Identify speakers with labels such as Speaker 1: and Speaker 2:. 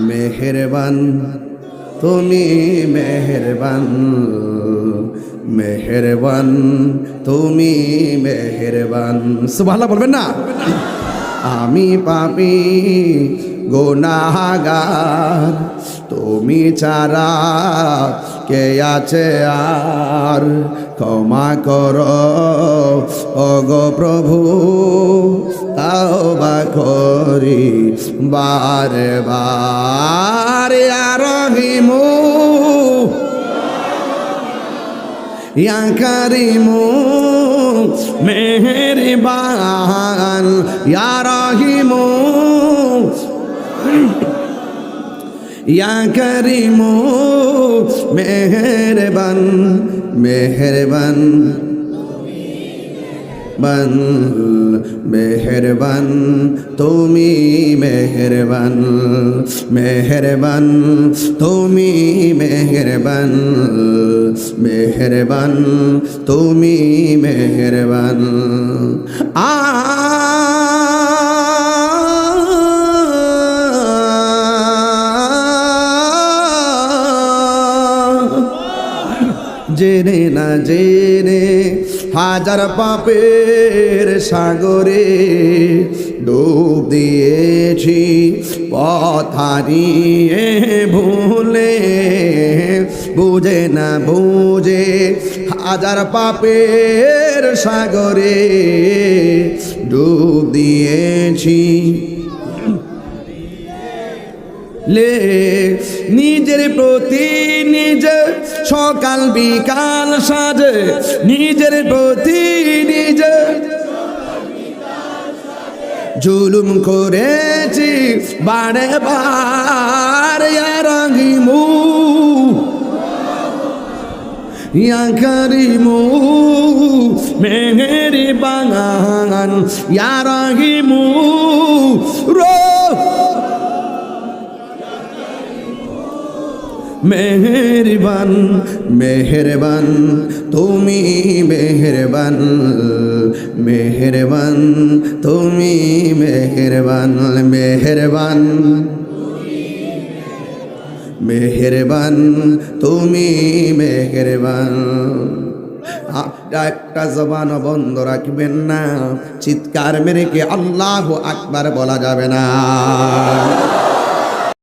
Speaker 1: মেহেরবান তুমি মেহেরবান, মেহেরবান তুমি মেহেরবান। সুবহানাল্লাহ বলবেন না? আমি পাপী গুনাহগার, তুমি ছাড়া কে আছে আর, ক্ষমা করো ওগো প্রভু, তাওবা করি বারে বার। ইয়া রহিমু ইয়া কারিমু মেহেরবান, ইয়া রহিমু ইয়া কারিমু মেহেরবান, মেহেরবান বান, মেহেরবান তুমি মেহেরবান, মেহেরবান তুমি মেহেরবান, মেহেরবান তুমি মেহেরবান। জেনে না জেনে হাজার পাপের সাগরে ডুব দিয়েছি, পথ হারিয়ে ভুলে, বুঝে না বুঝে হাজার পাপের সাগরে ডুব দিয়েছি। লে নিজের প্রতি নিজে সকাল বিকাল সাজে, নিজের প্রতি নিজে জুলুম করেছি বারে বার। ইয়া রহিমু ইয়া কারিমু মেহেরবান, ইয়া রহিমু মেহেরবান, মেহেরবান তুমি মেহেরবান, মেহেরবান তুমি মেহেরবান, মেহেরবান মেহেরবান তুমি মেহেরবান। একটা জবান বন্ধ রাখবেন না, চিৎকার মেরে কে আল্লাহু আকবার বলা যাবে না।